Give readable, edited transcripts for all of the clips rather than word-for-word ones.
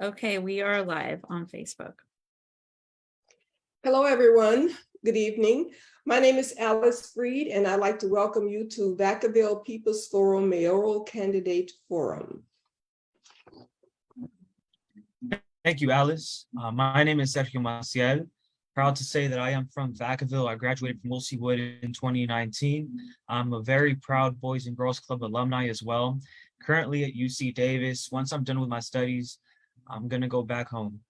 Okay, we are live on Facebook. Hello, everyone. Good evening. My name is Alice Freed, and I'd like to welcome you to Vacaville People's Forum Mayoral Candidate Forum. Thank you, Alice. My name is Sergio Maciel. Proud to say that I am from Vacaville. I graduated from Wolsey Wood in 2019. I'm a very proud Boys and Girls Club alumni as well. Currently at UC Davis. Once I'm done with my studies, I'm gonna go back home.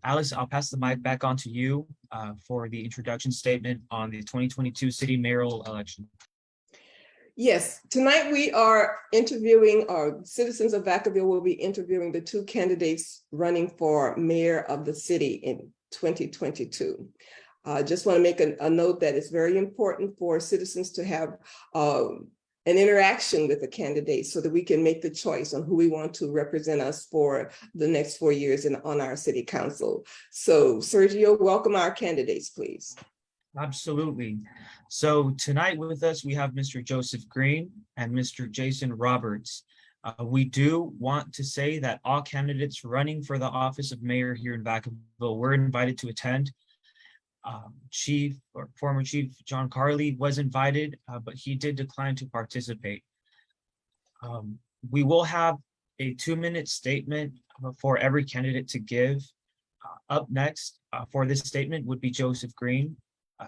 Alice, I'll pass the mic back on to you for the introduction statement on the 2022 city mayoral election. Yes, tonight we are interviewing, our citizens of Vacaville will be interviewing the two candidates running for mayor of the city in 2022. I just want to make a note that it's very important for citizens to have an interaction with the candidate so that we can make the choice on who we want to represent us for the next 4 years on our city council. So Sergio, welcome our candidates, please. Absolutely. So tonight with us, we have Mr. Joseph Green and Mr. Jason Roberts. We do want to say that all candidates running for the office of mayor here in Vacaville were invited to attend. Former Chief John Carley was invited, but he did decline to participate. We will have a 2-minute statement for every candidate to give. Up next for this statement would be Joseph Green.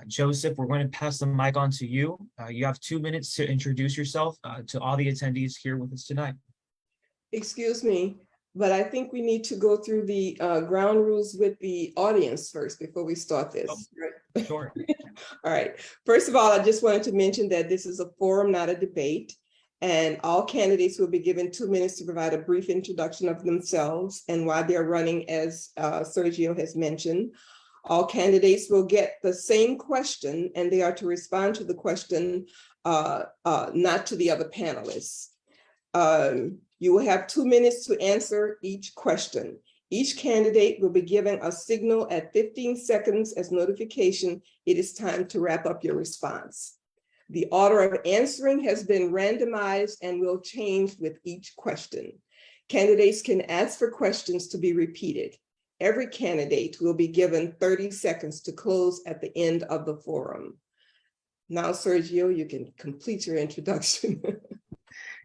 Joseph, we're going to pass the mic on to you. You have 2 minutes to introduce yourself to all the attendees here with us tonight. Excuse me, but I think we need to go through the ground rules with the audience first before we start this. Oh, right? sure. All right. First of all, I just wanted to mention that this is a forum, not a debate. And all candidates will be given 2 minutes to provide a brief introduction of themselves and why they're running, as Sergio has mentioned. All candidates will get the same question, and they are to respond to the question, not to the other panelists. You will have 2 minutes to answer each question. Each candidate will be given a signal at 15 seconds as notification it is time to wrap up your response. The order of answering has been randomized and will change with each question. Candidates can ask for questions to be repeated. Every candidate will be given 30 seconds to close at the end of the forum. Now, Sergio, you can complete your introduction.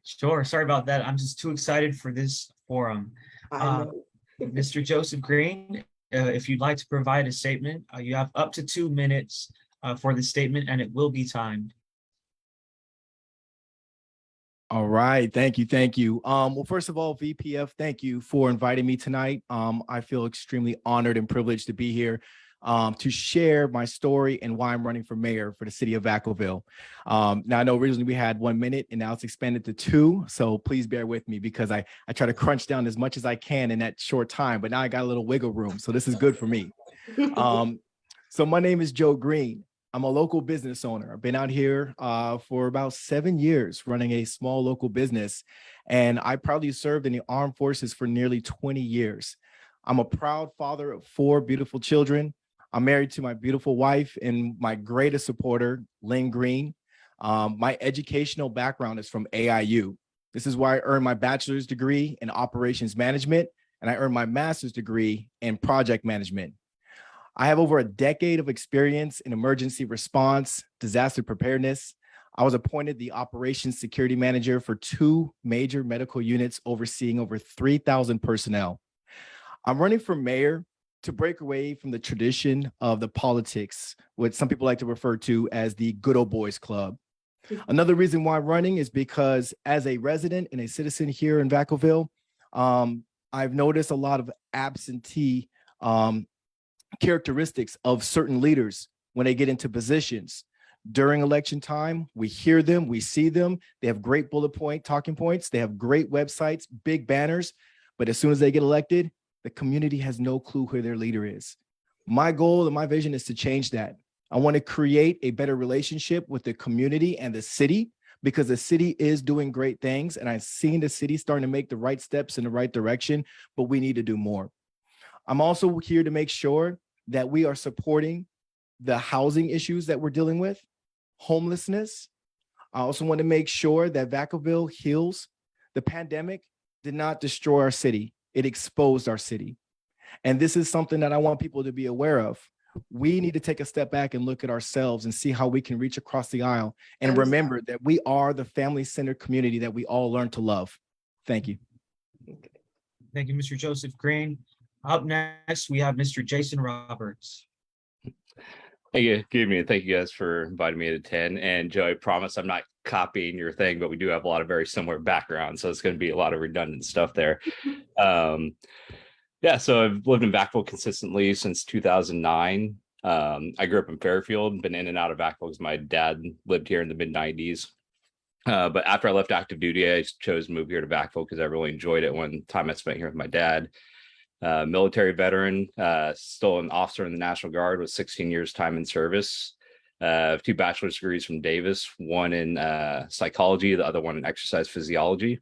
Sure. Sorry about that. I'm just too excited for this forum. I know. Mr. Joseph Green, if you'd like to provide a statement, you have up to 2 minutes for the statement, and it will be timed. All right. Thank you. Thank you. Well, first of all, VPF, thank you for inviting me tonight. I feel extremely honored and privileged to be here to share my story and why I'm running for mayor for the city of Vacaville. Now, I know originally we had 1 minute and now it's expanded to 2. So please bear with me because I try to crunch down as much as I can in that short time, but now I got a little wiggle room. So this is good for me. So my name is Joe Green. I'm a local business owner. I've been out here for about 7 years running a small local business, and I proudly served in the armed forces for nearly 20 years. I'm a proud father of 4 beautiful children. I'm married to my beautiful wife and my greatest supporter, Lynn Green. My educational background is from AIU. This is where I earned my bachelor's degree in operations management, and I earned my master's degree in project management. I have over a decade of experience in emergency response, disaster preparedness. I was appointed the operations security manager for 2 major medical units overseeing over 3,000 personnel. I'm running for mayor to break away from the tradition of the politics, what some people like to refer to as the good old boys club. Another reason why I'm running is because as a resident and a citizen here in Vacaville, I've noticed a lot of absentee characteristics of certain leaders when they get into positions. During election time, we hear them, we see them. They have great bullet point talking points. They have great websites, big banners. But as soon as they get elected, the community has no clue who their leader is. My goal and my vision is to change that. I want to create a better relationship with the community and the city because the city is doing great things. And I've seen the city starting to make the right steps in the right direction, but we need to do more. I'm also here to make sure that we are supporting the housing issues that we're dealing with, homelessness. I also want to make sure that Vacaville heals. The pandemic did not destroy our city. it exposed our city. And this is something that I want people to be aware of. We need to take a step back and look at ourselves and see how we can reach across the aisle and remember that we are the family-centered community that we all learn to love. Thank you. Thank you, Mr. Joseph Green. Up next, we have Mr. Jason Roberts. Hey, good evening. Thank you guys for inviting me to 10. And Joe, I promise I'm not copying your thing, but we do have a lot of very similar backgrounds. So it's going to be a lot of redundant stuff there. Yeah, so I've lived in Vacaville consistently since 2009. I grew up in Fairfield, been in and out of Vacaville because my dad lived here in the mid 90s. But after I left active duty, I chose to move here to Vacaville because I really enjoyed it when time I spent here with my dad. Military veteran, still an officer in the National Guard with 16 years time in service. 2 bachelor's degrees from Davis, one in psychology, the other one in exercise physiology.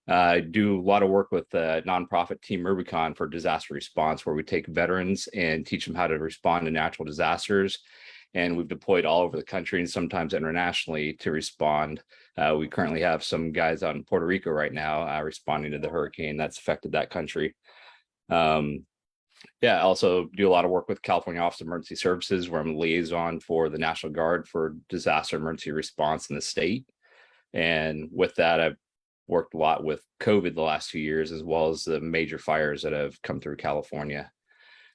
I do a lot of work with the nonprofit Team Rubicon for disaster response, where we take veterans and teach them how to respond to natural disasters. And we've deployed all over the country and sometimes internationally to respond. We currently have some guys out in Puerto Rico right now responding to the hurricane that's affected that country. Yeah, I also do a lot of work with California Office of Emergency Services, where I'm a liaison for the National Guard for disaster emergency response in the state. And with that, I've worked a lot with COVID the last 2 years, as well as the major fires that have come through California.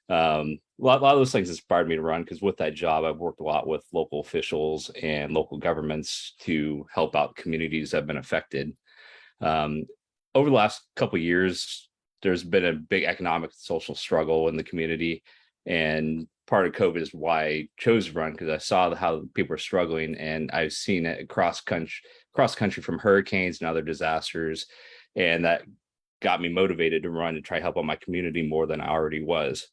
A lot of those things inspired me to run, because with that job, I've worked a lot with local officials and local governments to help out communities that have been affected. Over the last couple of years, there's been a big economic and social struggle in the community. And part of COVID is why I chose to run, because I saw how people are struggling, and I've seen it across country from hurricanes and other disasters. And that got me motivated to run and try to help out my community more than I already was.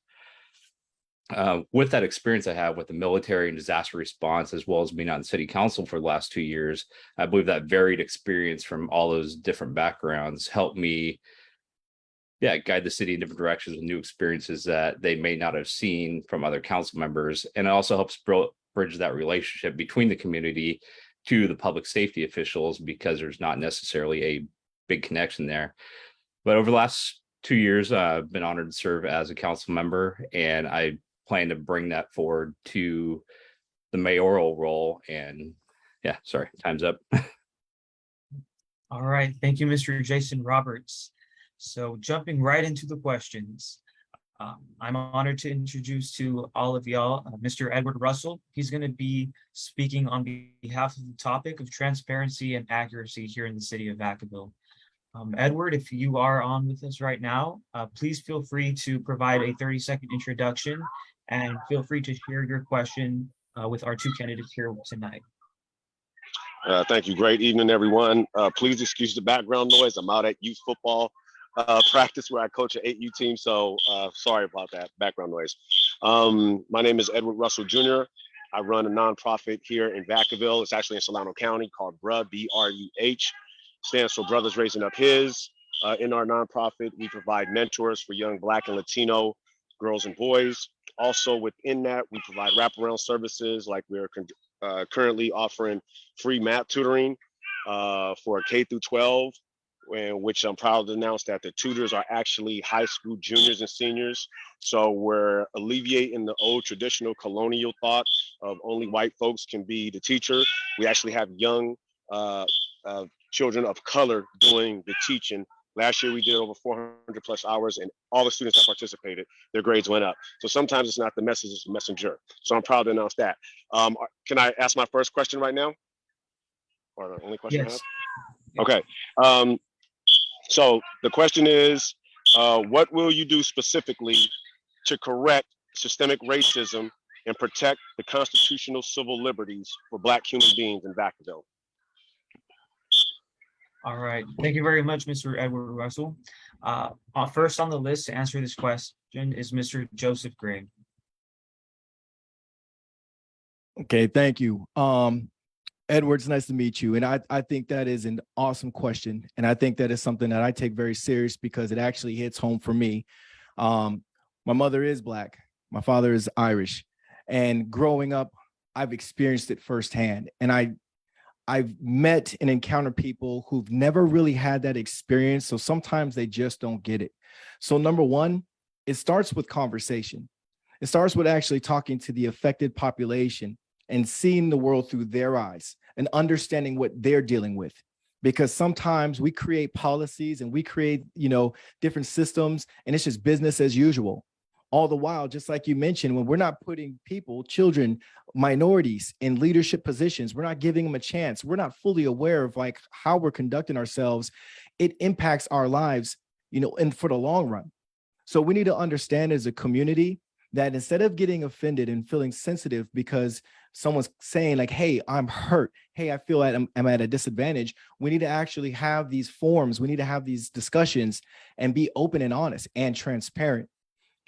With that experience I have with the military and disaster response, as well as being on city council for the last 2 years, I believe that varied experience from all those different backgrounds helped me guide the city in different directions with new experiences that they may not have seen from other council members. And it also helps bridge that relationship between the community to the public safety officials, because there's not necessarily a big connection there. But over the last 2 years, I've been honored to serve as a council member, and I plan to bring that forward to the mayoral role. And yeah, sorry, time's up. All right, thank you, Mr. Jason Roberts. So jumping right into the questions, I'm honored to introduce to all of y'all Mr. Edward Russell. He's going to be speaking on behalf of the topic of transparency and accuracy here in the city of Vacaville. Edward, if you are on with us right now, please feel free to provide a 30-second introduction, and feel free to share your question with our 2 candidates here tonight. Thank you. Great evening, everyone. Please excuse the background noise. I'm out at youth football practice where I coach an 8U team. So sorry about that background noise. My name is Edward Russell Jr. I run a nonprofit here in Vacaville. It's actually in Solano County, called BRUH, B-R-U-H. Stands for Brothers Raising Up His. In our nonprofit, we provide mentors for young Black and Latino girls and boys. Also within that, we provide wraparound services, like we're currently offering free math tutoring for K through 12, which I'm proud to announce that the tutors are actually high school juniors and seniors. So we're alleviating the old traditional colonial thought of only white folks can be the teacher. We actually have young children of color doing the teaching. Last year, we did over 400 plus hours, and all the students that participated, their grades went up. So sometimes it's not the message, it's the messenger. So I'm proud to announce that. Can I ask my first question right now? Or the only question Yes. I have? Okay. So the question is, what will you do specifically to correct systemic racism and protect the constitutional civil liberties for Black human beings in Vacaville? All right, thank you very much, Mr. Edward Russell. First on the list to answer this question is Mr. Joseph Green. Okay, thank you. Edward, it's nice to meet you. And I think that is an awesome question. And I think that is something that I take very serious, because it actually hits home for me. My mother is Black. My father is Irish. And growing up, I've experienced it firsthand. And I've met and encountered people who've never really had that experience. So sometimes they just don't get it. So number one, it starts with conversation. It starts with actually talking to the affected population and seeing the world through their eyes and understanding what they're dealing with. Because sometimes we create policies and we create, different systems, and it's just business as usual. All the while, just like you mentioned, when we're not putting people, children, minorities in leadership positions, we're not giving them a chance. We're not fully aware of like how we're conducting ourselves. It impacts our lives, and for the long run. So we need to understand as a community that instead of getting offended and feeling sensitive because someone's saying like, hey, I'm hurt. Hey, I feel like I'm at a disadvantage. We need to actually have these forums. We need to have these discussions and be open and honest and transparent.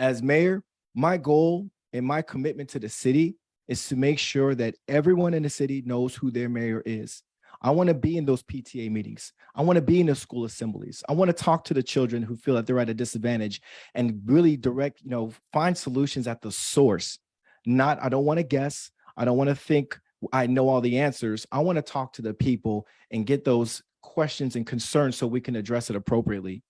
As mayor, my goal and my commitment to the city is to make sure that everyone in the city knows who their mayor is. I want to be in those PTA meetings. I want to be in the school assemblies. I want to talk to the children who feel that they're at a disadvantage and really direct, find solutions at the source. I don't want to guess. I don't want to think I know all the answers. I want to talk to the people and get those questions and concerns so we can address it appropriately.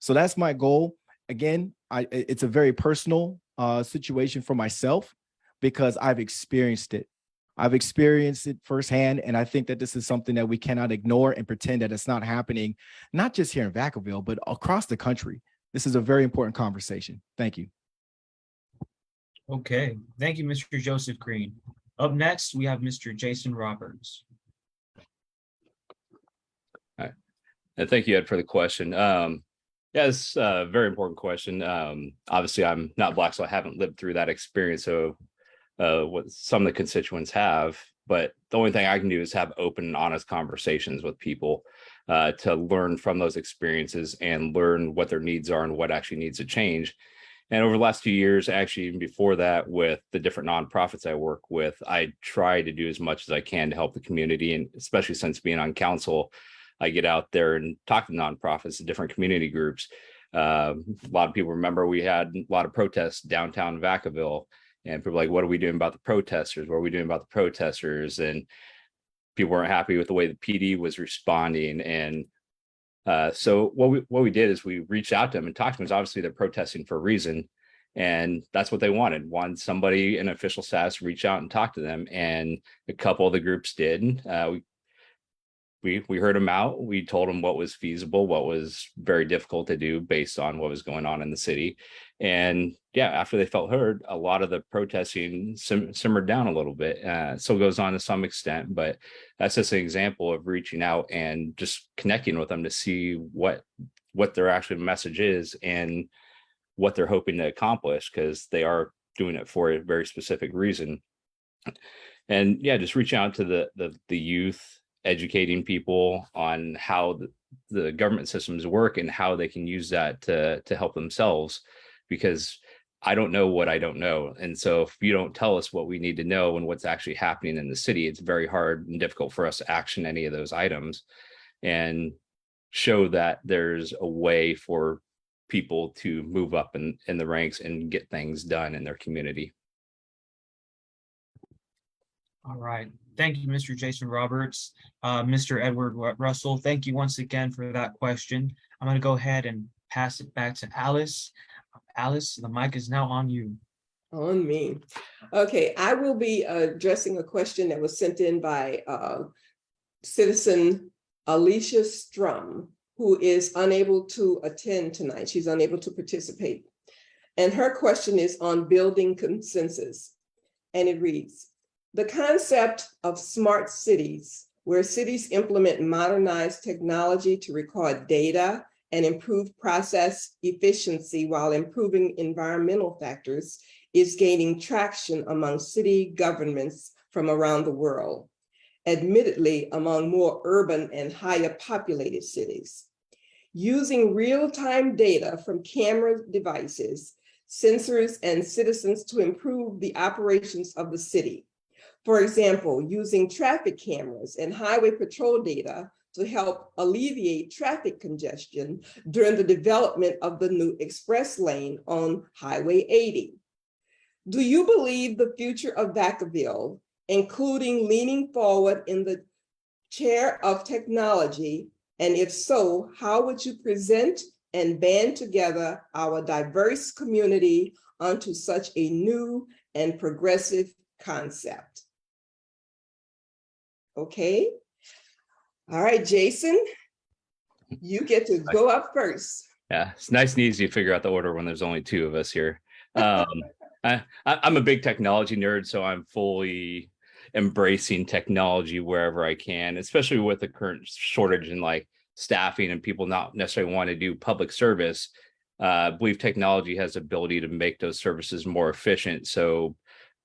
So that's my goal. Again, it's a very personal situation for myself because I've experienced it. I've experienced it firsthand, and I think that this is something that we cannot ignore and pretend that it's not happening, not just here in Vacaville, but across the country. This is a very important conversation. Thank you. Okay, thank you, Mr. Joseph Green. Up next, we have Mr. Jason Roberts. All right. And thank you, Ed, for the question. Yeah, it's a very important question. Obviously, I'm not Black, so I haven't lived through that experience. So what some of the constituents have, but the only thing I can do is have open and honest conversations with people to learn from those experiences and learn what their needs are and what actually needs to change. And over the last 2 years, actually, even before that, with the different nonprofits I work with, I try to do as much as I can to help the community. And especially since being on council, I get out there and talk to nonprofits and different community groups. A lot of people remember we had a lot of protests downtown Vacaville, and people were like, what are we doing about the protesters? What are we doing about the protesters? And people weren't happy with the way the PD was responding. And so what we did is we reached out to them and talked to them. Obviously, they're protesting for a reason, and that's what they wanted somebody in official status to reach out and talk to them. And a couple of the groups did. We heard them out. We told them what was feasible, what was very difficult to do based on what was going on in the city. And yeah, after they felt heard, a lot of the protesting simmered down a little bit. Still goes on to some extent, but that's just an example of reaching out and just connecting with them to see what their actual message is and what they're hoping to accomplish, because they are doing it for a very specific reason. And yeah, just reaching out to the youth, educating people on how the government systems work and how they can use that to help themselves, because I don't know what I don't know. And so if you don't tell us what we need to know and what's actually happening in the city, it's very hard and difficult for us to action any of those items and show that there's a way for people to move up in the ranks and get things done in their community. All right. Thank you, Mr. Jason Roberts. Mr. Edward Russell, thank you once again for that question. I'm going to go ahead and pass it back to Alice. Alice, the mic is now on you. On me. Okay, I will be addressing a question that was sent in by citizen Alicia Strum, who is unable to attend tonight. She's unable to participate. And her question is on building consensus. And it reads, the concept of smart cities, where cities implement modernized technology to record data and improve process efficiency while improving environmental factors, is gaining traction among city governments from around the world, admittedly among more urban and higher populated cities. Using real-time data from camera devices, sensors, and citizens to improve the operations of the city. For example, using traffic cameras and highway patrol data to help alleviate traffic congestion during the development of the new express lane on Highway 80. Do you believe the future of Vacaville, including leaning forward in the Chair of Technology? And if so, how would you present and band together our diverse community onto such a new and progressive concept? Okay. All right, Jason, you get to go up first. Yeah, it's nice and easy to figure out the order when there's only two of us here. I'm a big technology nerd, so I'm fully embracing technology wherever I can, especially with the current shortage in like staffing and people not necessarily want to do public service. I believe technology has the ability to make those services more efficient. So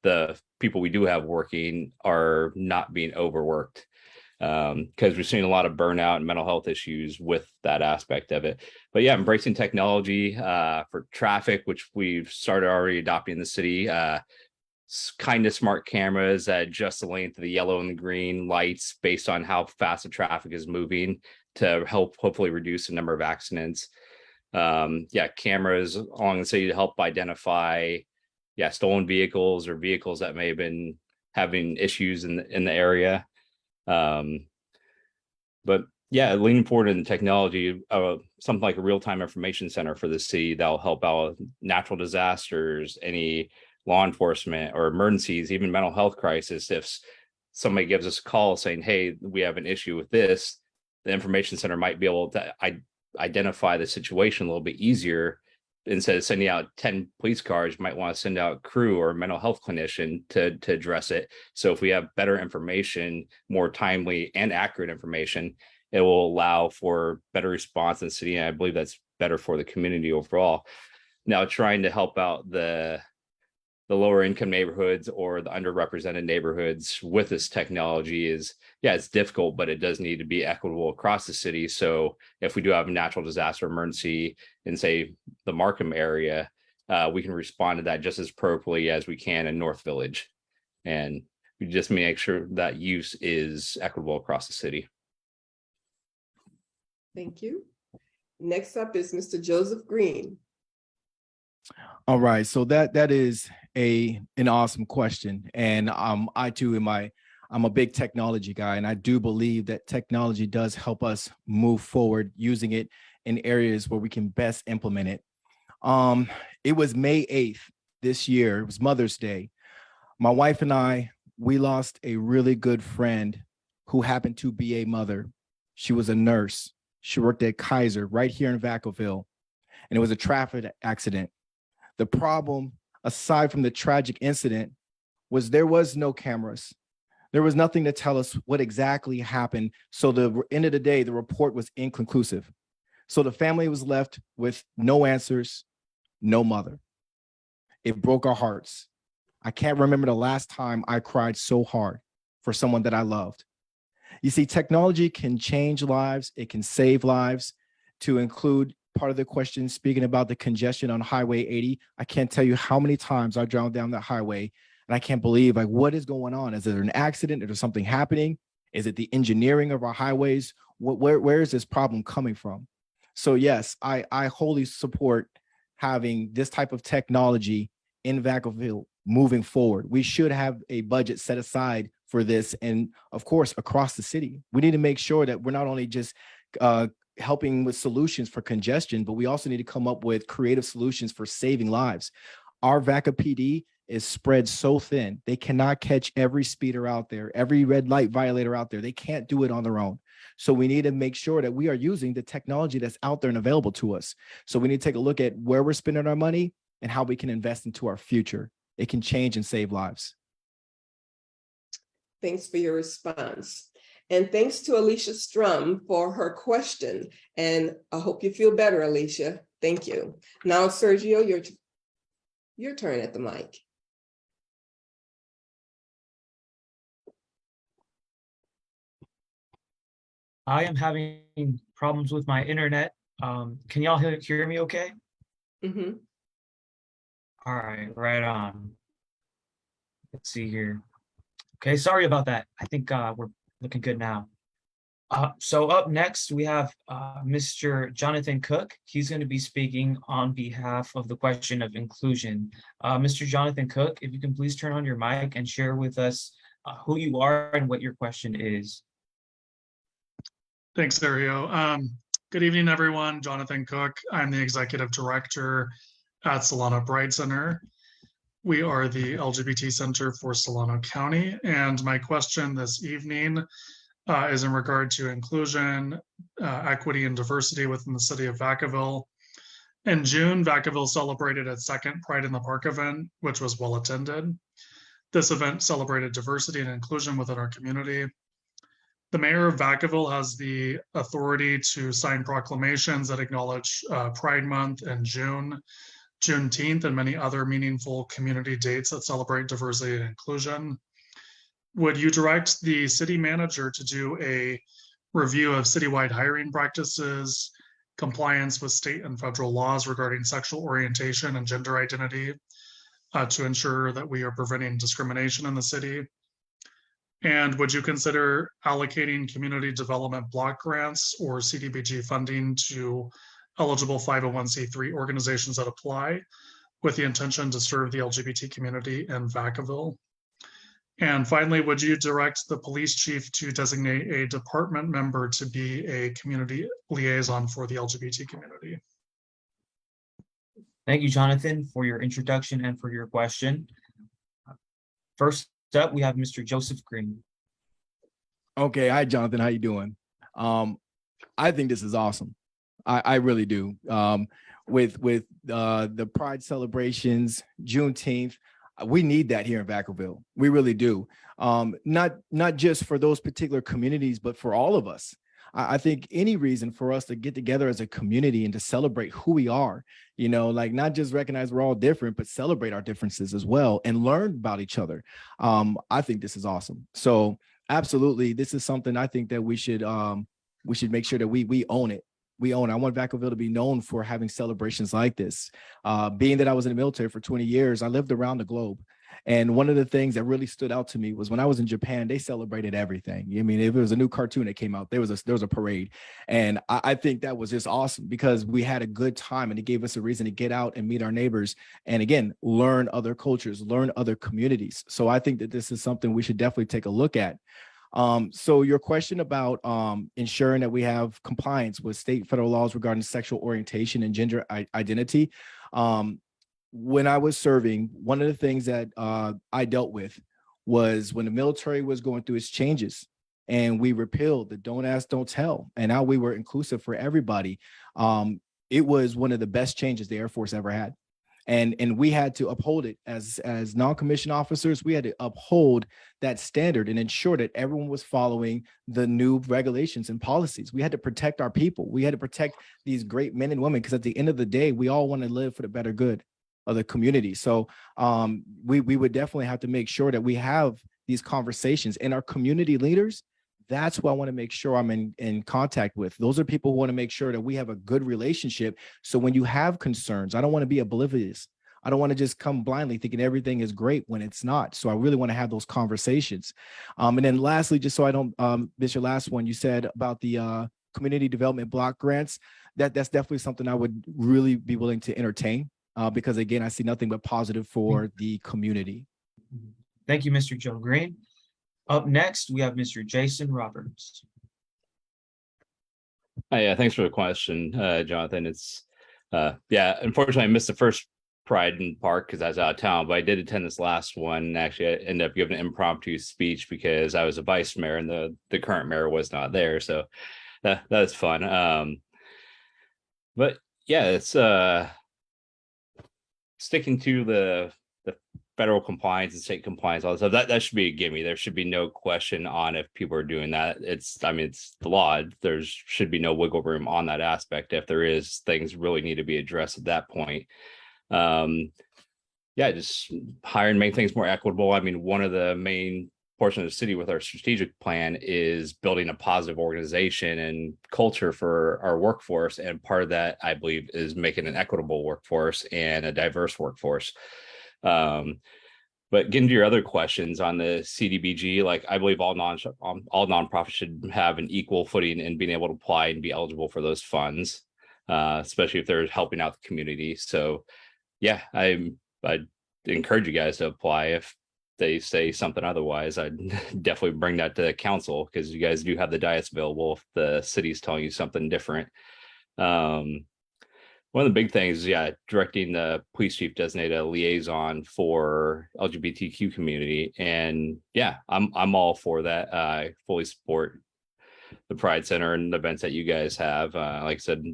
the people we do have working are not being overworked, because we've seen a lot of burnout and mental health issues with that aspect of it. But yeah, embracing technology for traffic, which we've started already adopting in the city. Kind of smart cameras that adjust the length of the yellow and the green lights based on how fast the traffic is moving to help hopefully reduce the number of accidents. Cameras along the city to help identify stolen vehicles or vehicles that may have been having issues in the area. But yeah, leaning forward in technology, something like a real-time information center for the city that'll help out with natural disasters, any law enforcement or emergencies, even mental health crisis. If somebody gives us a call saying, hey, we have an issue with this, the information center might be able to identify the situation a little bit easier. Instead of sending out 10 police cars, you might want to send out crew or a mental health clinician to address it. So if we have better information, more timely and accurate information, it will allow for better response in the city. And I believe that's better for the community overall. Now, trying to help out the lower income neighborhoods or the underrepresented neighborhoods with this technology is, it's difficult, but it does need to be equitable across the city. So if we do have a natural disaster emergency in, say, the Markham area, we can respond to that just as appropriately as we can in North Village. And we just make sure that use is equitable across the city. Thank you. Next up is Mr. Joseph Green. All right, so that is an awesome question, and I too I'm a big technology guy, and I do believe that technology does help us move forward using it in areas where we can best implement it. It was May 8th this year. It was Mother's Day. My wife and we lost a really good friend who happened to be a mother. She was a nurse. She worked at Kaiser right here in Vacaville, and it was a traffic accident. The problem, aside from the tragic incident, was there was no cameras. There was nothing to tell us what exactly happened. So the end of the day, the report was inconclusive. So the family was left with no answers, no mother. It broke our hearts. I can't remember the last time I cried so hard for someone that I loved. You see, technology can change lives. It can save lives. To include part of the question, speaking about the congestion on Highway 80, I can't tell you how many times I drove down that highway and I can't believe, like, what is going on? Is there an accident? Is there something happening? Is it the engineering of our highways? Where is this problem coming from? So yes, I wholly support having this type of technology in Vacaville moving forward. We should have a budget set aside for this. And of course, across the city, we need to make sure that we're not only just helping with solutions for congestion, but we also need to come up with creative solutions for saving lives. Our Vaca PD is spread so thin. They cannot catch every speeder out there, every red light violator out there. They can't do it on their own. So we need to make sure that we are using the technology that's out there and available to us. So we need to take a look at where we're spending our money and how we can invest into our future. It can change and save lives. Thanks for your response. And thanks to Alicia Strum for her question. And I hope you feel better, Alicia. Thank you. Now, Sergio, your turn at the mic. I am having problems with my internet. Can y'all hear me okay? Mm-hmm. All right, right on. Let's see here. Okay, sorry about that. I think we're looking good now. So up next, we have Mr. Jonathan Cook. He's going to be speaking on behalf of the question of inclusion. Mr. Jonathan Cook, if you can please turn on your mic and share with us who you are and what your question is. Thanks, Sergio. Good evening, everyone. Jonathan Cook. I'm the executive director at Solano Pride Center. We are the LGBT Center for Solano County. And my question this evening is in regard to inclusion, equity, and diversity within the city of Vacaville. In June, Vacaville celebrated its second Pride in the Park event, which was well attended. This event celebrated diversity and inclusion within our community. The mayor of Vacaville has the authority to sign proclamations that acknowledge Pride Month in June, Juneteenth, and many other meaningful community dates that celebrate diversity and inclusion. Would you direct the city manager to do a review of citywide hiring practices, compliance with state and federal laws regarding sexual orientation and gender identity to ensure that we are preventing discrimination in the city? And would you consider allocating community development block grants or CDBG funding to eligible 501c3 organizations that apply with the intention to serve the LGBT community in Vacaville? And finally, would you direct the police chief to designate a department member to be a community liaison for the LGBT community? Thank you, Jonathan, for your introduction and for your question. First up, we have Mr. Joseph Green. Okay, hi Jonathan, how you doing? I think this is awesome. I really do. With the Pride celebrations, Juneteenth, we need that here in Vacaville. We really do. Not just for those particular communities, but for all of us. I think any reason for us to get together as a community and to celebrate who we are, you know, like not just recognize we're all different, but celebrate our differences as well and learn about each other. I think this is awesome. So absolutely, this is something I think that we should make sure that we own it. We own it. I want Vacaville to be known for having celebrations like this. Being that I was in the military for 20 years, I lived around the globe. And one of the things that really stood out to me was when I was in Japan, they celebrated everything. I mean, if it was a new cartoon that came out, there was a parade. And I think that was just awesome because we had a good time and it gave us a reason to get out and meet our neighbors. And again, learn other cultures, learn other communities. So I think that this is something we should definitely take a look at. So your question about ensuring that we have compliance with state and federal laws regarding sexual orientation and gender identity. When I was serving, one of the things that I dealt with was when the military was going through its changes and we repealed the don't ask, don't tell. And now we were inclusive for everybody. It was one of the best changes the Air Force ever had. And we had to uphold it as non-commissioned officers. We had to uphold that standard and ensure that everyone was following the new regulations and policies. We had to protect our people. We had to protect these great men and women because at the end of the day, we all want to live for the better good of the community. So we would definitely have to make sure that we have these conversations and our community leaders. That's who I want to make sure I'm in contact with. Those are people who want to make sure that we have a good relationship. So when you have concerns, I don't want to be oblivious. I don't want to just come blindly thinking everything is great when it's not. So I really want to have those conversations. And then lastly, just so I don't miss your last one, you said about the community development block grants. That's definitely something I would really be willing to entertain because again, I see nothing but positive for the community. Thank you, Mr. Joe Green. Up next, we have Mr. Jason Roberts. Yeah, thanks for the question, Jonathan. It's unfortunately I missed the first Pride in Park because I was out of town, but I did attend this last one. Actually, I ended up giving an impromptu speech because I was a vice mayor and the current mayor was not there. So that was fun. But yeah, it's sticking to the federal compliance and state compliance, all that stuff, that should be a gimme. There should be no question on if people are doing that. It's the law. There should be no wiggle room on that aspect. If there is, things really need to be addressed at that point. Just hire and make things more equitable. I mean, one of the main portions of the city with our strategic plan is building a positive organization and culture for our workforce. And part of that, I believe, is making an equitable workforce and a diverse workforce. But getting to your other questions on the CDBG, like I believe all nonprofits should have an equal footing in being able to apply and be eligible for those funds, especially if they're helping out the community. So yeah, I encourage you guys to apply. If they say something otherwise, I'd definitely bring that to the council, because you guys do have the dais available if the city's telling you something different. One of the big things, yeah, directing the police chief designated a liaison for LGBTQ community. And yeah, I'm all for that. I fully support the Pride Center and the events that you guys have. Like I said,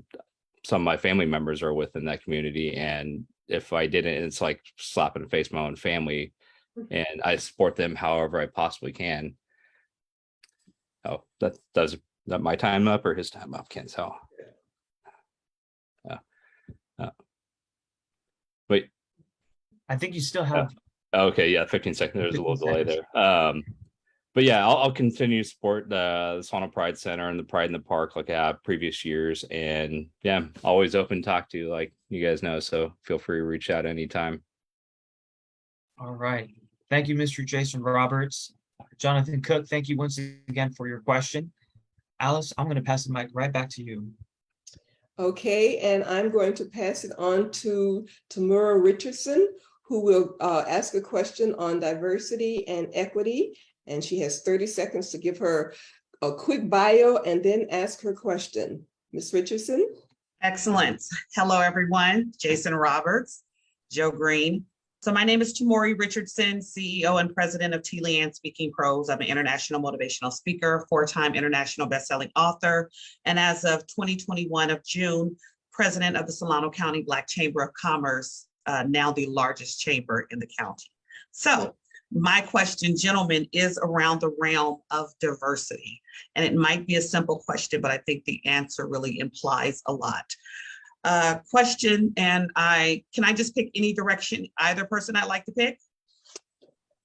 some of my family members are within that community. And if I didn't, it's like slapping in the face my own family. And I support them however I possibly can. Oh, is that my time up or his time up? Can't tell. Wait. I think you still have. Okay, yeah, 15 seconds. There's a little 15 delay seconds. there. But yeah, I'll continue to support the Solano Pride Center and the Pride in the Park like I have previous years. And yeah, always open to talk to, like you guys know. So feel free to reach out anytime. All right. Thank you, Mr. Jason Roberts. Jonathan Cook, thank you once again for your question. Alice, I'm going to pass the mic right back to you. Okay, and I'm going to pass it on to Tamura Richardson, who will ask a question on diversity and equity. And she has 30 seconds to give her a quick bio and then ask her question. Ms. Richardson? Excellent. Hello, everyone. Jason Roberts, Joe Green. So my name is Tamori Richardson, CEO and president of T. Leanne Speaking Pros. I'm an international motivational speaker, 4-time international bestselling author, and as of 2021 of June, president of the Solano County Black Chamber of Commerce, now the largest chamber in the county. So my question, gentlemen, is around the realm of diversity. And it might be a simple question, but I think the answer really implies a lot. Question, and can I just pick any direction, either person I'd like to pick?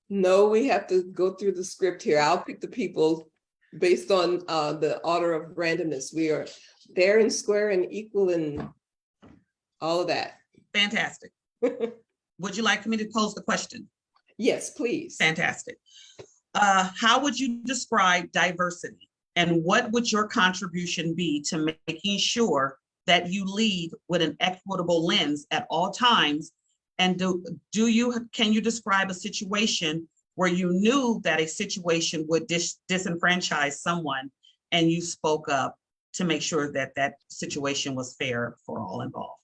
No, we have to go through the script here. I'll pick the people based on the order of randomness. We are fair and square and equal and all of that. Fantastic. Would you like me to pose the question? Yes, please. Fantastic. How would you describe diversity, and what would your contribution be to making sure that you lead with an equitable lens at all times? And can you describe a situation where you knew that a situation would disenfranchise someone and you spoke up to make sure that that situation was fair for all involved?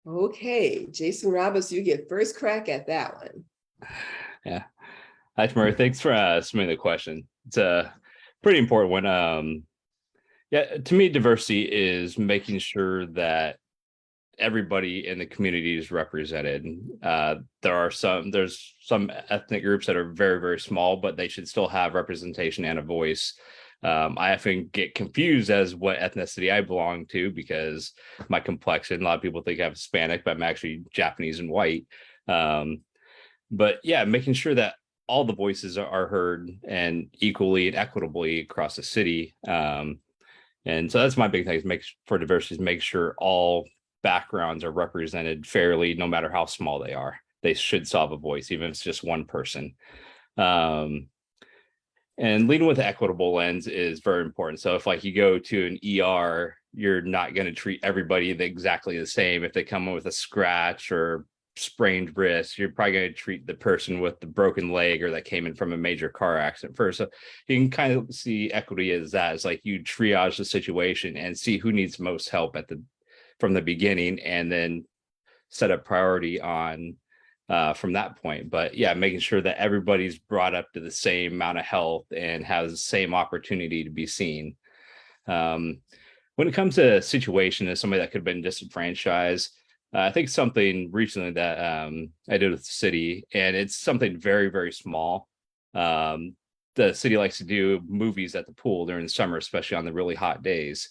Okay, Jason Roberts, you get first crack at that one. Yeah. Hi, Tamara. Thanks for submitting the question. It's a pretty important one. Yeah, to me, diversity is making sure that everybody in the community is represented. There's some ethnic groups that are very, very small, but they should still have representation and a voice. I often get confused as what ethnicity I belong to because my complexion, a lot of people think I'm Hispanic, but I'm actually Japanese and white. But yeah, making sure that all the voices are heard and equally and equitably across the city. And so that's my big thing, is for diversity, is make sure all backgrounds are represented fairly, no matter how small they are. They should still have a voice, even if it's just one person. And leading with an equitable lens is very important. So if like you go to an ER, you're not going to treat everybody exactly the same. If they come in with a scratch or sprained wrist, you're probably going to treat the person with the broken leg or that came in from a major car accident first. So you can kind of see equity as that. It's like you triage the situation and see who needs most help from the beginning, and then set a priority on from that point. But yeah, making sure that everybody's brought up to the same amount of health and has the same opportunity to be seen. When it comes to a situation as somebody that could have been disenfranchised, I think something recently that I did with the city, and it's something very, very small. The city likes to do movies at the pool during the summer, especially on the really hot days.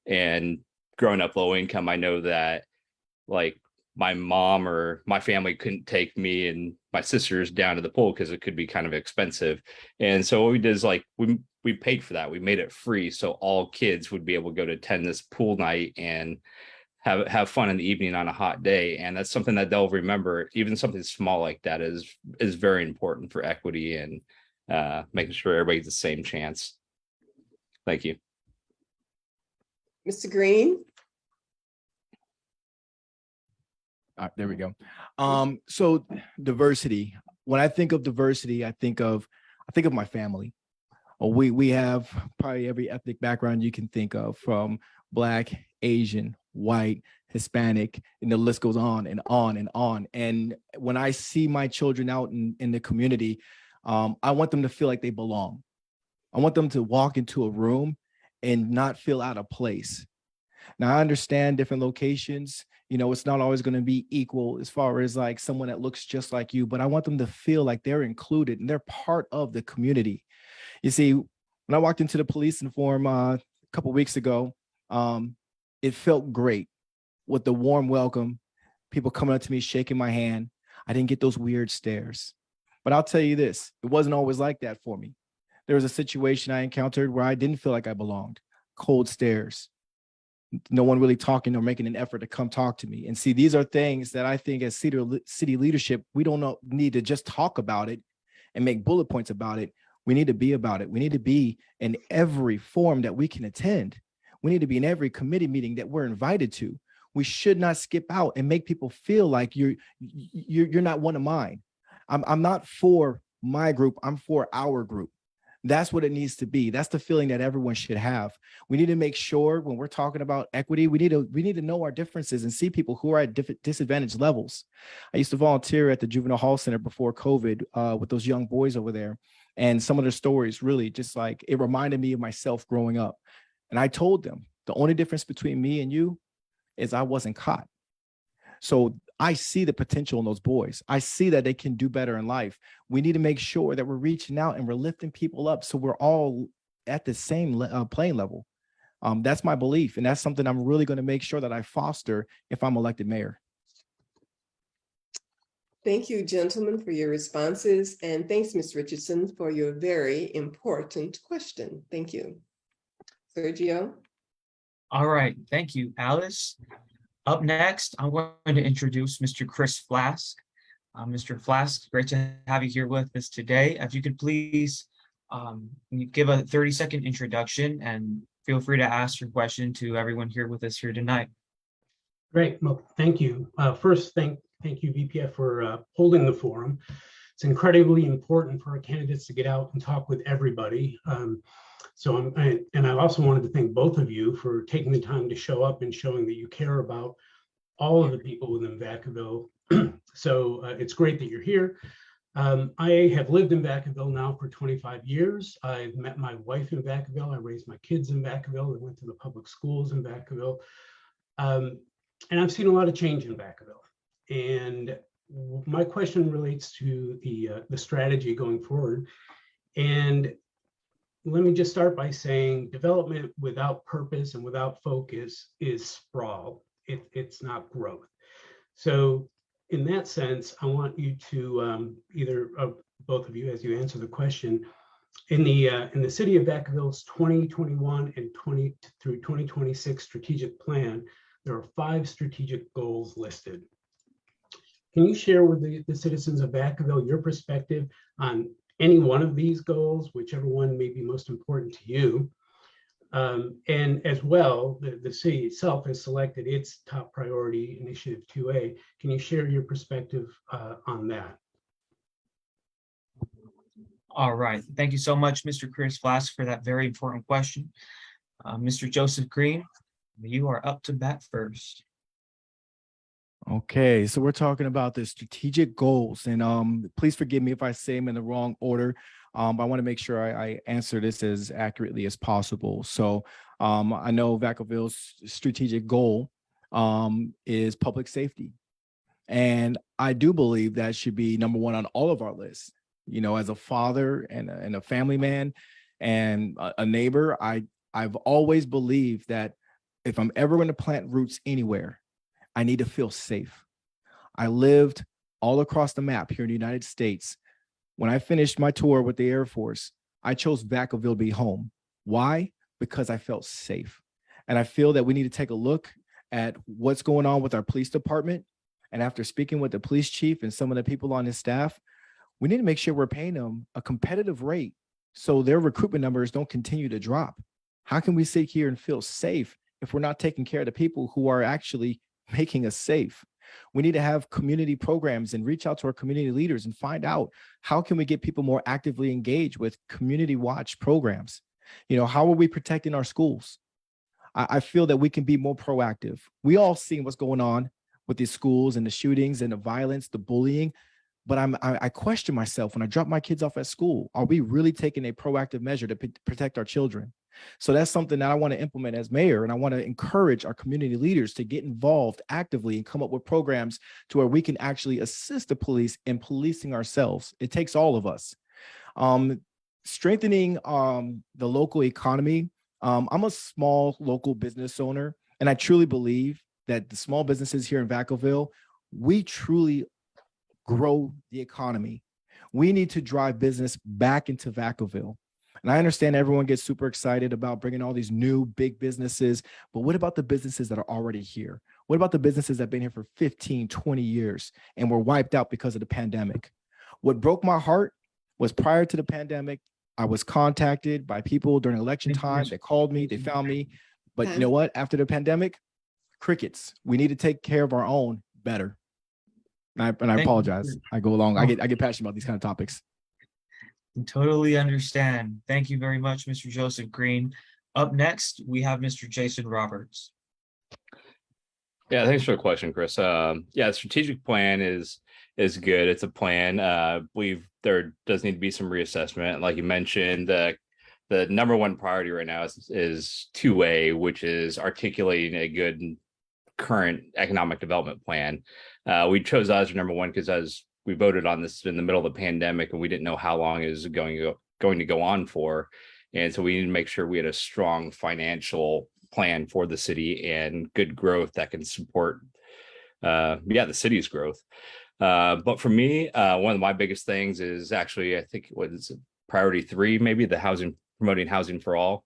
And growing up low income, I know that like my mom or my family couldn't take me and my sisters down to the pool because it could be kind of expensive. And so what we did is like we paid for that. We made it free, so all kids would be able to go to attend this pool night and have fun in the evening on a hot day. And that's something that they'll remember. Even something small like that is very important for equity and making sure everybody gets the same chance. Thank you. Mr. Green? There we go. So diversity. when I think of diversity, I think of my family. We have probably every ethnic background you can think of, from Black, Asian, white, Hispanic, and the list goes on and on and on. And when I see my children out in the community, I want them to feel like they belong. I want them to walk into a room and not feel out of place. Now, I understand different locations, it's not always going to be equal as far as like someone that looks just like you, but I want them to feel like they're included and they're part of the community. You see, when I walked into the police uniform a couple of weeks ago, it felt great with the warm welcome, people coming up to me, shaking my hand. I didn't get those weird stares. But I'll tell you this, it wasn't always like that for me. There was a situation I encountered where I didn't feel like I belonged. Cold stares. No one really talking or making an effort to come talk to me. And see, these are things that I think as city leadership, we don't need to just talk about it and make bullet points about it. We need to be about it. We need to be in every forum that we can attend. We need to be in every committee meeting that we're invited to. We should not skip out and make people feel like you're not one of mine. I'm not for my group. I'm for our group. That's what it needs to be. That's the feeling that everyone should have. We need to make sure when we're talking about equity, we need to know our differences and see people who are at disadvantaged levels. I used to volunteer at the Juvenile Hall Center before COVID with those young boys over there. And some of their stories really just like, it reminded me of myself growing up. And I told them the only difference between me and you is I wasn't caught. So I see the potential in those boys. I see that they can do better in life. We need to make sure that we're reaching out and we're lifting people up so we're all at the same playing level. That's my belief. And that's something I'm really going to make sure that I foster if I'm elected mayor. Thank you, gentlemen, for your responses. And thanks, Ms. Richardson, for your very important question. Thank you. Sergio? All right, thank you, Alice. Up next, I'm going to introduce Mr. Chris Flask. Mr. Flask, great to have you here with us today. If you could please give a 30-second introduction and feel free to ask your question to everyone here with us here tonight. Great, well, thank you. First, thank you, VPF, for holding the forum. It's incredibly important for our candidates to get out and talk with everybody. I also wanted to thank both of you for taking the time to show up and showing that you care about all of the people within Vacaville. So it's great that you're here. I have lived in Vacaville now for 25 years. I've met my wife in Vacaville. I raised my kids in Vacaville. I went to the public schools in Vacaville. And I've seen a lot of change in Vacaville. And my question relates to the strategy going forward. And let me just start by saying development without purpose and without focus is sprawl. It's not growth. So in that sense, I want you to either both of you, as you answer the question, in the city of Vacaville's 2021 and 20 through 2026 strategic plan, there are 5 strategic goals listed. Can you share with the citizens of Vacaville your perspective on any one of these goals, whichever one may be most important to you? And as well, the city itself has selected its top priority, Initiative 2A. Can you share your perspective on that? All right, thank you so much, Mr. Chris Flask, for that very important question. Mr. Joseph Green, you are up to bat first. Okay, so we're talking about the strategic goals, and please forgive me if I say them in the wrong order. But I want to make sure I answer this as accurately as possible. So I know Vacaville's strategic goal is public safety. And I do believe that should be number 1 on all of our lists. You know, as a father and a family man and a neighbor, I've always believed that if I'm ever going to plant roots anywhere, I need to feel safe. I lived all across the map here in the United States. When I finished my tour with the Air Force, I chose Vacaville to be home. Why? Because I felt safe. And I feel that we need to take a look at what's going on with our police department. And after speaking with the police chief and some of the people on his staff, we need to make sure we're paying them a competitive rate so their recruitment numbers don't continue to drop. How can we sit here and feel safe if we're not taking care of the people who are actually making us safe? We need to have community programs and reach out to our community leaders and find out how can we get people more actively engaged with community watch programs. How are we protecting our schools? I feel that we can be more proactive. We all see what's going on with these schools and the shootings and the violence, the bullying. But I question myself when I drop my kids off at school. Are we really taking a proactive measure to protect our children? So that's something that I want to implement as mayor. And I want to encourage our community leaders to get involved actively and come up with programs to where we can actually assist the police in policing ourselves. It takes all of us. Strengthening the local economy. I'm a small local business owner, and I truly believe that the small businesses here in Vacaville, we truly grow the economy. We need to drive business back into Vacaville. And I understand everyone gets super excited about bringing all these new big businesses, but what about the businesses that are already here? What about the businesses that have been here for 15, 20 years and were wiped out because of the pandemic? What broke my heart was prior to the pandemic, I was contacted by people during election time. They called me, they found me. But you know what? After the pandemic, crickets. We need to take care of our own better. And I apologize. I go along. I get passionate about these kind of topics. Totally understand. Thank you very much, Mr. Joseph Green. Up next, we have Mr. Jason Roberts. Yeah, thanks for the question, Chris. The strategic plan is good. It's a plan. I believe there does need to be some reassessment. Like you mentioned, the number one priority right now is 2A, which is articulating a good current economic development plan. We chose that as number one because as we voted on this in the middle of the pandemic and we didn't know how long it was going to go on for. And so we need to make sure we had a strong financial plan for the city and good growth that can support the city's growth. But for me, one of my biggest things is actually, I think what is it, priority 3, maybe promoting housing for all.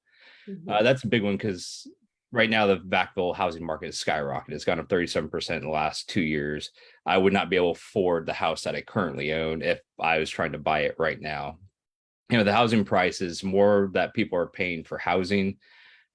That's a big one because right now the Vacaville housing market is skyrocketed. It's gone up 37% in the last 2 years. I would not be able to afford the house that I currently own if I was trying to buy it right now. The housing prices, more that people are paying for housing,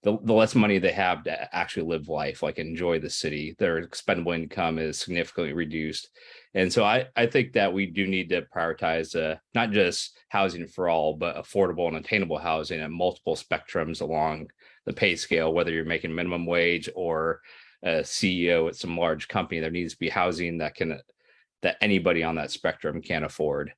the less money they have to actually live life, like enjoy the city. Their expendable income is significantly reduced. And so I think that we do need to prioritize not just housing for all, but affordable and attainable housing at multiple spectrums along the pay scale, whether you're making minimum wage or a CEO at some large company. There needs to be housing that anybody on that spectrum can afford.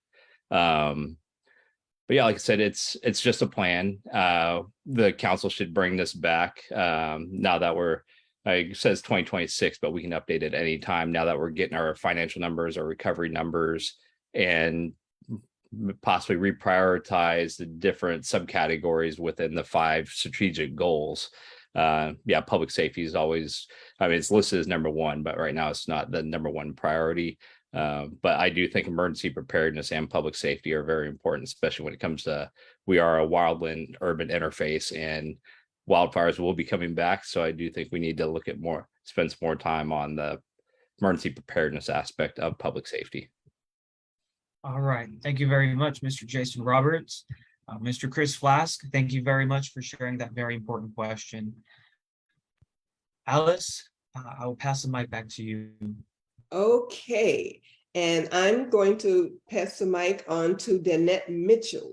But yeah, like I said, it's just a plan. The council should bring this back now that it says 2026, but we can update it anytime now that we're getting our financial numbers, our recovery numbers, and possibly reprioritize the different subcategories within the 5 strategic goals. Public safety is always, it's listed as number 1, but right now it's not the number 1 priority. But I do think emergency preparedness and public safety are very important, especially when it comes to, we are a wildland urban interface and wildfires will be coming back. So I do think we need to spend some more time on the emergency preparedness aspect of public safety. All right. Thank you very much, Mr. Jason Roberts. Mr. Chris Flask, thank you very much for sharing that very important question. Alice, I will pass the mic back to you. Okay, and I'm going to pass the mic on to Danette Mitchell.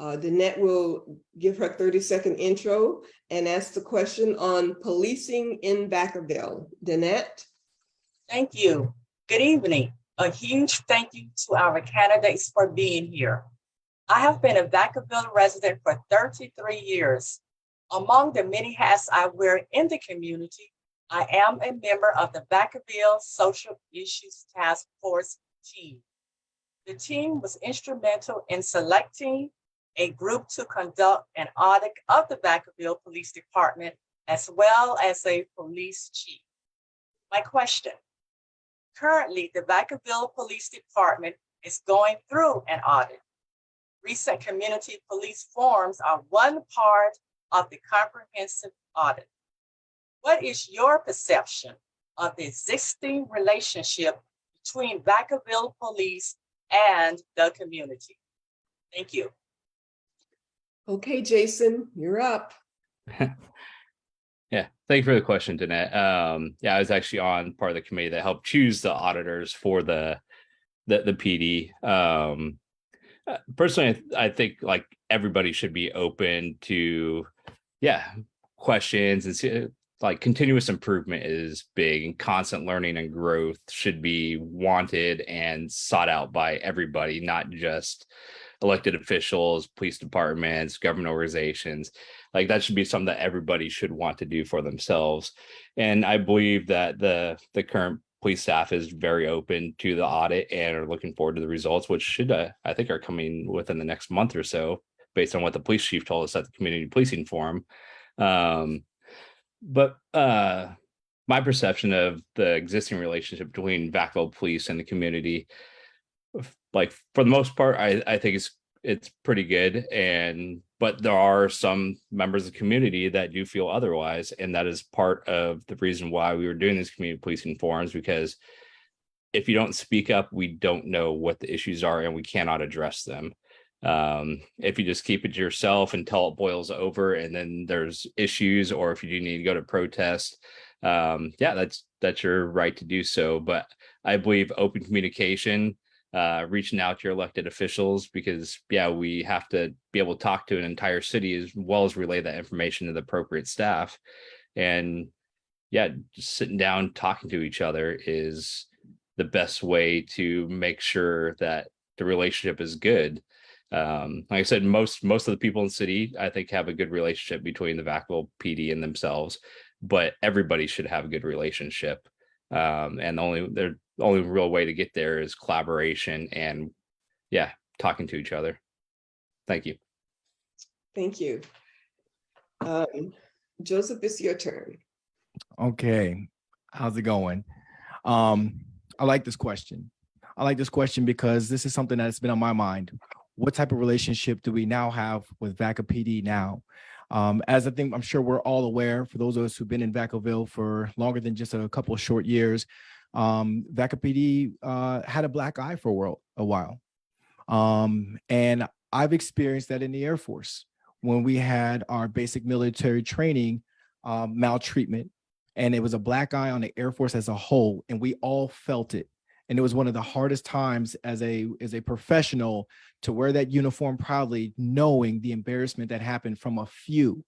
Danette will give her 30-second intro and ask the question on policing in Vacaville. Danette? Thank you. Good evening. A huge thank you to our candidates for being here. I have been a Vacaville resident for 33 years. Among the many hats I wear in the community, I am a member of the Vacaville Social Issues Task Force team. The team was instrumental in selecting a group to conduct an audit of the Vacaville Police Department, as well as a police chief. My question: currently, the Vacaville Police Department is going through an audit. Recent community police forums are one part of the comprehensive audit. What is your perception of the existing relationship between Vacaville Police and the community? Thank you. Okay, Jason, you're up. Yeah, thank you for the question, Danette. Yeah, I was actually on part of the committee that helped choose the auditors for the PD. Personally, I think like everybody should be open to, yeah, questions and see, like continuous improvement is big, and constant learning and growth should be wanted and sought out by everybody, not just elected officials, police departments, government organizations. Like that should be something that everybody should want to do for themselves. And I believe that the current police staff is very open to the audit and are looking forward to the results, which should I think are coming within the next month or so, based on what the police chief told us at the community policing forum. But my perception of the existing relationship between Vacaville police and the community, like for the most part, I think it's pretty good. But there are some members of the community that do feel otherwise, and that is part of the reason why we were doing these community policing forums, because if you don't speak up, we don't know what the issues are and we cannot address them. If you just keep it to yourself until it boils over and then there's issues, or if you do need to go to protest, yeah, that's your right to do so. But I believe open communication, reaching out to your elected officials, because yeah, we have to be able to talk to an entire city as well as relay that information to the appropriate staff. And yeah, just sitting down talking to each other is the best way to make sure that the relationship is good. Like I said, most of the people in the city, I think, have a good relationship between the Vacaville PD and themselves, but everybody should have a good relationship. And the only real way to get there is collaboration and yeah, talking to each other. Thank you. Thank you. Joseph, it's your turn. Okay, how's it going? I like this question. I like this question because this is something that's been on my mind. What type of relationship do we now have with Vaca PD now? As I think I'm sure we're all aware, for those of us who've been in Vacaville for longer than just a couple of short years, Vaca PD had a black eye for a while. And I've experienced that in the Air Force when we had our basic military training maltreatment, and it was a black eye on the Air Force as a whole, and we all felt it. And it was one of the hardest times as a professional to wear that uniform proudly, knowing the embarrassment that happened from a few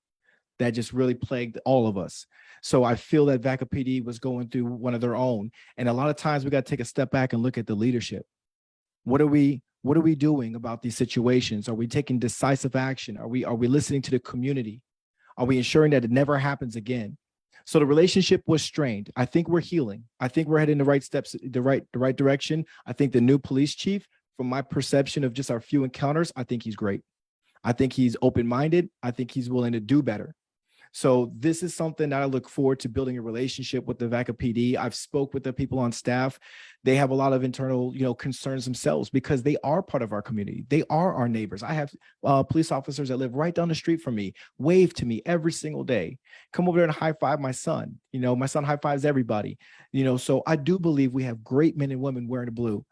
that just really plagued all of us. So I feel that Vaca PD was going through one of their own. And a lot of times we got to take a step back and look at the leadership. What are we doing about these situations? Are we taking decisive action? Are we listening to the community? Are we ensuring that it never happens again? So the relationship was strained. I think we're healing. I think we're heading the right steps, the right direction. I think the new police chief, from my perception of just our few encounters, I think he's great. I think he's open-minded. I think he's willing to do better. So this is something that I look forward to, building a relationship with the Vaca PD. I've spoke with the people on staff. They have a lot of internal, concerns themselves because they are part of our community. They are our neighbors. I have police officers that live right down the street from me, wave to me every single day, come over there and high five my son. My son high fives everybody. So I do believe we have great men and women wearing the blue,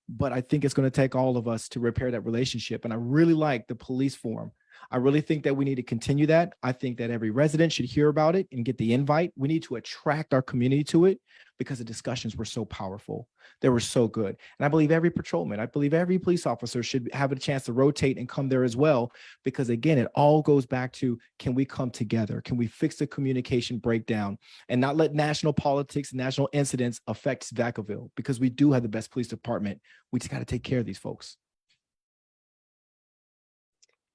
but I think it's going to take all of us to repair that relationship. And I really like the police forum. I really think that we need to continue that. I think that every resident should hear about it and get the invite. We need to attract our community to it because the discussions were so powerful. They were so good. And I believe every patrolman, I believe every police officer should have a chance to rotate and come there as well. Because again, it all goes back to, can we come together? Can we fix the communication breakdown and not let national politics and national incidents affect Vacaville? Because we do have the best police department. We just got to take care of these folks.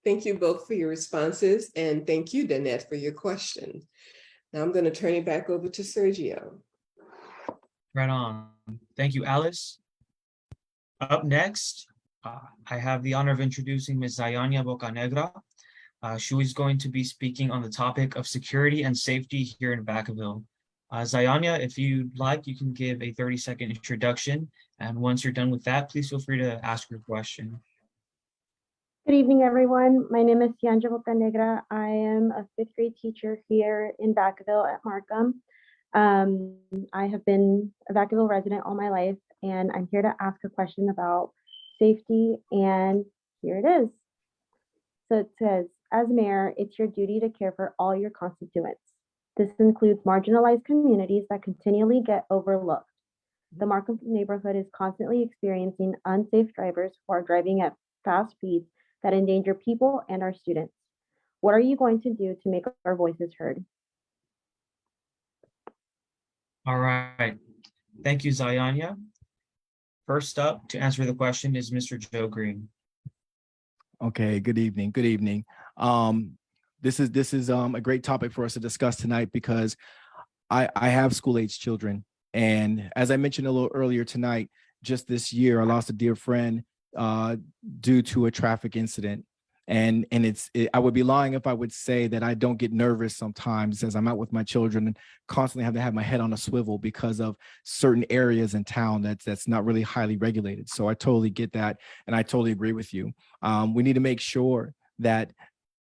Thank you both for your responses, and thank you, Danette, for your question. Now I'm going to turn it back over to Sergio. Right on. Thank you, Alice. Up next, I have the honor of introducing Ms. Zayania Bocanegra. She is going to be speaking on the topic of security and safety here in Vacaville. Zayania, if you'd like, you can give a 30-second introduction. And once you're done with that, please feel free to ask your question. Good evening, everyone. My name is Yanja Bocanegra. I am a 5th grade teacher here in Vacaville at Markham. I have been a Vacaville resident all my life, and I'm here to ask a question about safety, and here it is. So it says, as mayor, it's your duty to care for all your constituents. This includes marginalized communities that continually get overlooked. The Markham neighborhood is constantly experiencing unsafe drivers who are driving at fast speeds that endanger people and our students. What are you going to do to make our voices heard? All right. Thank you, Zayanya. First up to answer the question is Mr. Joe Green. Okay, good evening. Good evening. This is a great topic for us to discuss tonight because I have school-age children. And as I mentioned a little earlier tonight, just this year, I lost a dear friend due to a traffic incident. And I would be lying if I would say that I don't get nervous sometimes as I'm out with my children and constantly have to have my head on a swivel because of certain areas in town that's not really highly regulated. So I totally get that. And I totally agree with you. We need to make sure that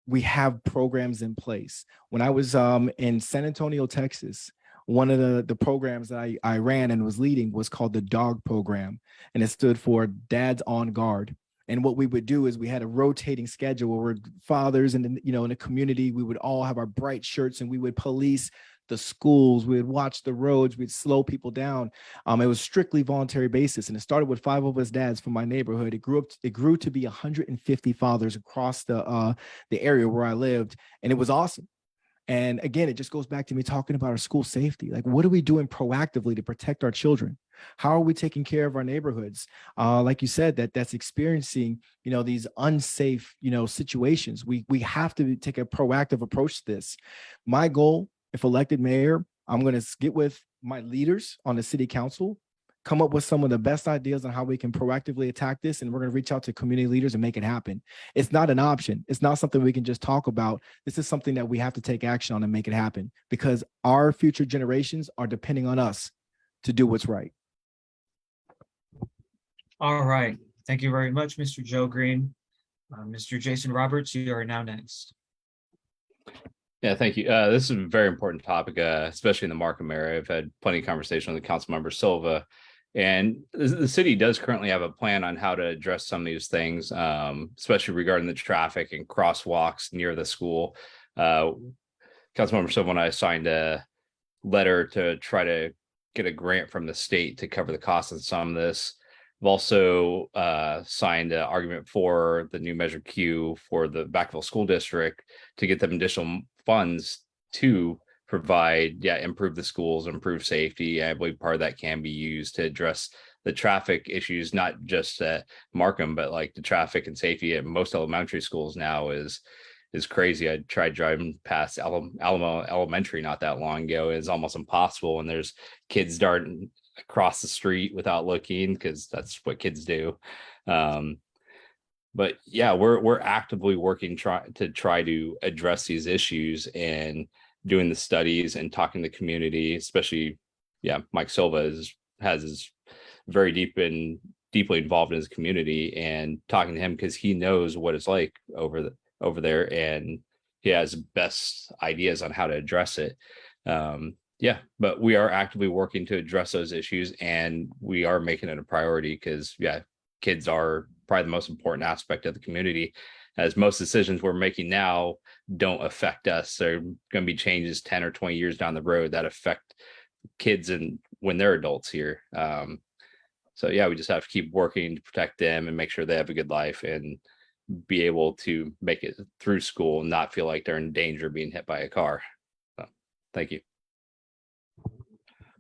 we have programs in place. When I was in San Antonio, Texas, one of the programs that I ran and was leading was called the DOG program, and it stood for Dads on Guard. And what we would do is we had a rotating schedule where fathers and in the community, we would all have our bright shirts and we would police the schools, we would watch the roads, we'd slow people down. It was strictly voluntary basis, and it started with 5 of us dads from my neighborhood. It grew to be 150 fathers across the area where I lived, and it was awesome. And again, it just goes back to me talking about our school safety. Like, what are we doing proactively to protect our children? How are we taking care of our neighborhoods? Like you said, that's experiencing, these unsafe, situations. We have to take a proactive approach to this. My goal, if elected mayor, I'm going to get with my leaders on the city council, come up with some of the best ideas on how we can proactively attack this. And we're going to reach out to community leaders and make it happen. It's not an option. It's not something we can just talk about. This is something that we have to take action on and make it happen because our future generations are depending on us to do what's right. All right. Thank you very much, Mr. Joe Green. Mr. Jason Roberts, you are now next. Yeah, thank you. This is a very important topic, especially in the Markham area. I've had plenty of conversation with the council member Silva, and the city does currently have a plan on how to address some of these things, especially regarding the traffic and crosswalks near the school. Councilmember Silva and I signed a letter to try to get a grant from the state to cover the cost of some of this. We've also signed an argument for the new Measure Q for the Vacaville School District to get them additional funds to provide, improve the schools, improve safety. I believe part of that can be used to address the traffic issues, not just at Markham, but like the traffic and safety at most elementary schools now is crazy. I tried driving past Alamo Elementary not that long ago. It's almost impossible, and there's kids darting across the street without looking because that's what kids do. But yeah, we're actively working to try to address these issues and doing the studies and talking to the community, especially Mike Silva is very deeply involved in his community, and talking to him because he knows what it's like over there, and he has best ideas on how to address it. But we are actively working to address those issues, and we are making it a priority because kids are probably the most important aspect of the community, as most decisions we're making now don't affect us. There are going to be changes 10 or 20 years down the road that affect kids and when they're adults here. We just have to keep working to protect them and make sure they have a good life and be able to make it through school and not feel like they're in danger of being hit by a car. So, thank you.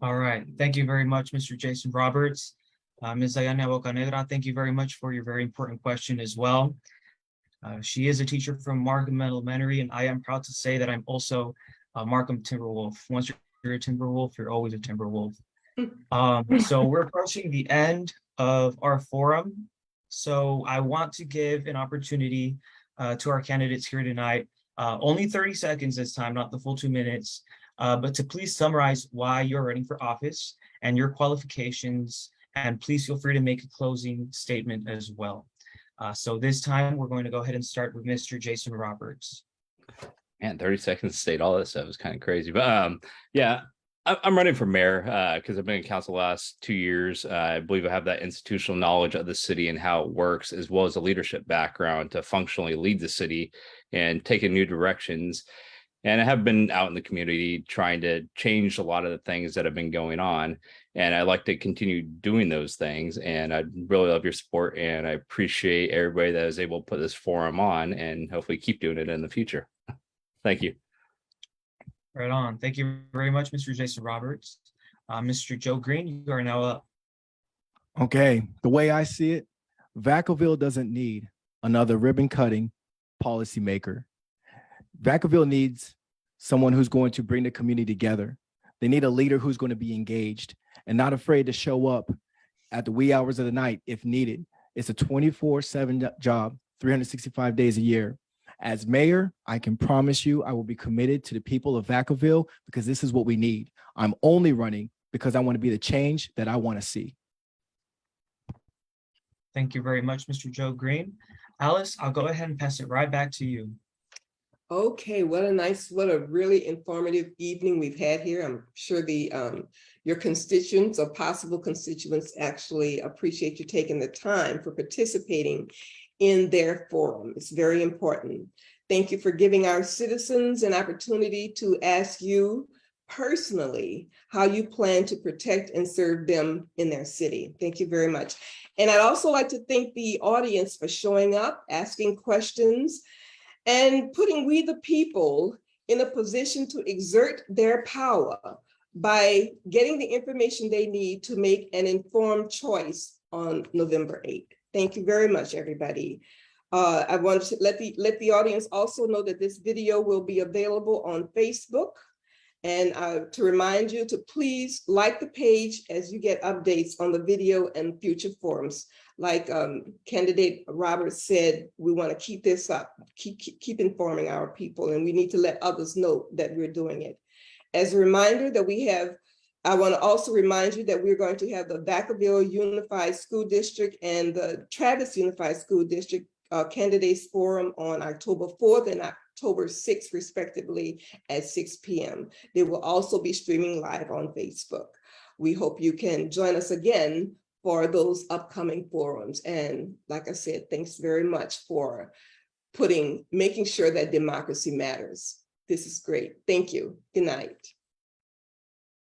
All right. Thank you very much, Mr. Jason Roberts. Ms. Ayana Bocanegra, thank you very much for your very important question as well. She is a teacher from Markham Elementary, and I am proud to say that I'm also a Markham Timberwolf. Once you're a Timberwolf, you're always a Timberwolf. So we're approaching the end of our forum. So I want to give an opportunity to our candidates here tonight. Only 30 seconds this time, not the full 2 minutes, but to please summarize why you're running for office and your qualifications, and please feel free to make a closing statement as well. So this time we're going to go ahead and start with Mr. Jason Roberts. Man, 30 seconds to state all this stuff is kind of crazy. But I'm running for mayor because I've been in council the last 2 years. I believe I have that institutional knowledge of the city and how it works, as well as a leadership background to functionally lead the city and take in new directions. And I have been out in the community trying to change a lot of the things that have been going on. And I like to continue doing those things. And I really love your support. And I appreciate everybody that is able to put this forum on and hopefully keep doing it in the future. Thank you. Right on. Thank you very much, Mr. Jason Roberts. Mr. Joe Green, you are now up. Okay, the way I see it, Vacaville doesn't need another ribbon cutting policymaker. Vacaville needs someone who's going to bring the community together. They need a leader who's going to be engaged and not afraid to show up at the wee hours of the night if needed. It's a 24/7 job, 365 days a year. As mayor, I can promise you I will be committed to the people of Vacaville because this is what we need. I'm only running because I want to be the change that I want to see. Thank you very much, Mr. Joe Green. Alice, I'll go ahead and pass it right back to you. Okay, what a really informative evening we've had here. I'm sure your constituents or possible constituents actually appreciate you taking the time for participating in their forum. It's very important. Thank you for giving our citizens an opportunity to ask you personally how you plan to protect and serve them in their city. Thank you very much. And I'd also like to thank the audience for showing up, asking questions, and putting we the people in a position to exert their power by getting the information they need to make an informed choice on November 8th. Thank you very much, everybody. I want to let the audience also know that this video will be available on Facebook. And to remind you to please like the page as you get updates on the video and future forums. Like candidate Roberts said, we want to keep this up, keep informing our people, and we need to let others know that we're doing it. As a reminder that I want to also remind you that we're going to have the Vacaville Unified School District and the Travis Unified School District Candidates Forum on October 4th and October 6th, respectively, at 6 p.m. They will also be streaming live on Facebook. We hope you can join us again for those upcoming forums. And like I said, thanks very much for making sure that democracy matters. This is great. Thank you. Good night.